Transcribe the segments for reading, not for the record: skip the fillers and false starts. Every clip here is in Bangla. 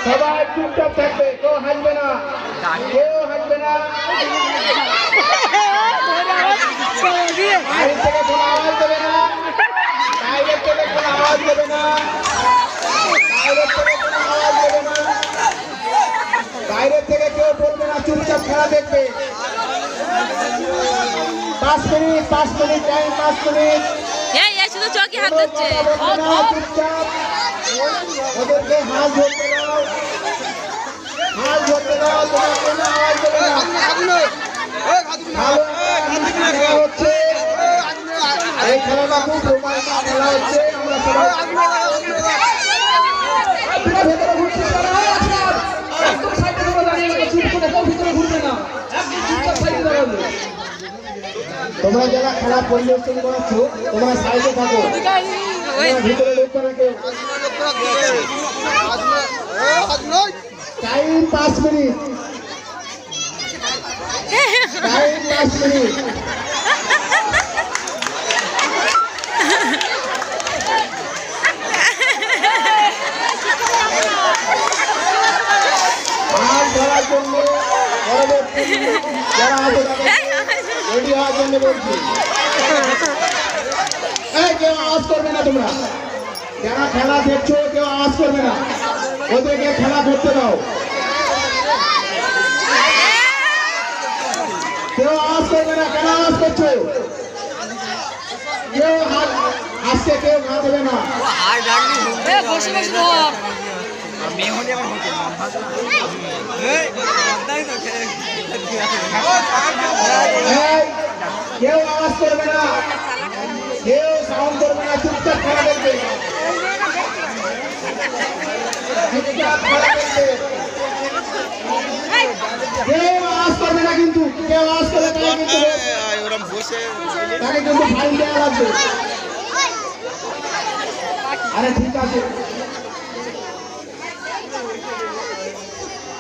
সবাই চুপচাপ থাকবে, কেউ হাসবে না, কেউ হাসবে না। বাইরে থেকে কোনো আওয়াজ দেবে না, বাইরে থেকে কোনো আওয়াজ দেবে না, বাইরে থেকে কোনো আওয়াজ দেবে না, বাইরে থেকে কেউ বলবে না, চুপচাপ খেলা দেখবে। 5 মিনিট টাইম, 5 মিনিট। শুধু চোখে হাত দিচ্ছে। ওদেরকে হাত ধরতে দাও, হাত ধরতে দাও, তোমরা কোনো আওয়াজ দেবে না। হচ্ছে এই খেলাটা খুব রোমাঞ্চকর খেলা হচ্ছে। আমরা সবাই ভেতরে ঘুরছি, একদম সাইডে দাঁড়িয়ে চুপ করে কেউ ভিতরে ঘুরবে না, একদম চুপচাপ সাইডে দাঁড়াবে। তোমরা যারা খেলা পরিদর্শন করাচ্ছ তোমরা সাইডে থাকো, ভিতরে ঢুকবে না কেউ। টাইম 5 মিনিট, টাইম 5 মিনিট। মাছ ধরার জন্য পরবর্তী যারা আছে রেডি হওয়ার জন্য বলছি। কেউ আওয়াজ করবে না, তোমরা যারা খেলা দেখছো কেউ আওয়াজ করবে না, ওদেরকে খেলা করতে দাও। কেউ আওয়াজ করবে না, কেন আওয়াজ করছো? কেউ আজকে কেউ ঘা দেবে না। কেউ আওয়াজ করবে না, কেউ সাউন্ড করবে না, চুপচাপ খেলা দেখবে, চুপচাপ খেলা দেখবে। কেউ আওয়াজ করবে না, কিন্তু কেউ আওয়াজ করবে না কিন্তু তাকে কিন্তু ফাইন দেওয়া লাগবে। আরে ঠিক আছে,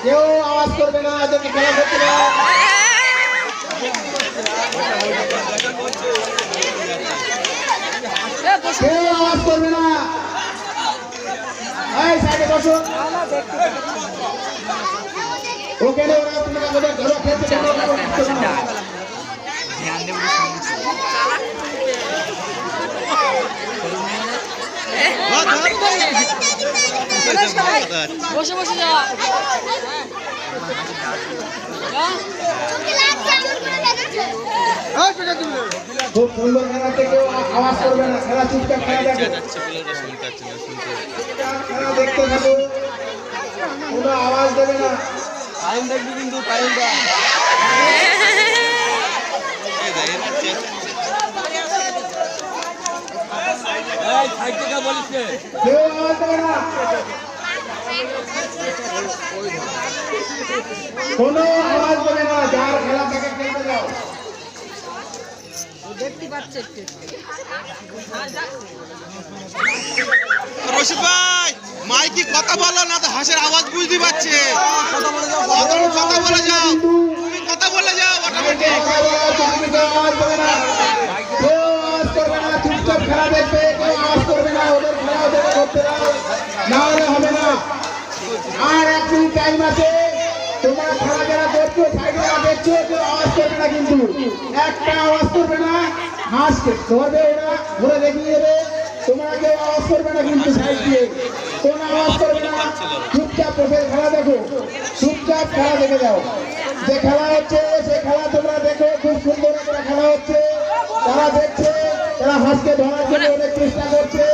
কেউ আওয়াজ করবে না, এদেরকে খেলা করতে না। কেউ আওয়াজ করবে না, এই সাইডে বসো। ওকে রে, ওরা তোমরা ওদের ঘরে খেতে যাও, ধ্যান দেব। বসে বসে যাওয়া খুব সুন্দর খেলাতে কেউ আওয়াজ করবে না, খেলা চুপচাপ খেলা দেখো, খেলা দেখতে থাকো, কোনো আওয়াজ দেবে না। টাইম দেখবি কিন্তু, টাইমটা কেউ আওয়াজ দেবে না, কোনো আওয়াজ দেবে না, যার খেলা তাকে খেলতে দাও। দেখতে পাচ্ছে রশিদ ভাই, মাইকি কথা বলো না তো হাঁসের আওয়াজ বুঝতে পারছে। কথা বলে যাও, তুমি কথা বলে যাও। চুপচাপ খেলা দেখবে, কেউ আওয়াজ করবে না, ওদের খেলা ওদেরকে করতে দাও, না হলে হবে না। আর 1 মিনিট টাইম আছে, তোমার খেলা যারা দেখছো সাইডে যারা দেখছো কেউ আওয়াজ করবে না, কিন্তু একটা আওয়াজ করবে না, হাঁসকে ধরবে ওরা, ঘুরে দেখিয়ে দেবে, তোমরা কেউ আওয়াজ করবে না কিন্তু সাইড দিয়ে, কোনো আওয়াজ করবে না, চুপচাপ বসে খেলা দেখো, চুপচাপ খেলা দেখে যাও। যে খেলা হচ্ছে সে খেলা তোমরা দেখো, খুব সুন্দর একটা খেলা হচ্ছে। তারা দেখছে, তারা হাঁসকে ধরার জন্য অনেক চেষ্টা করছে,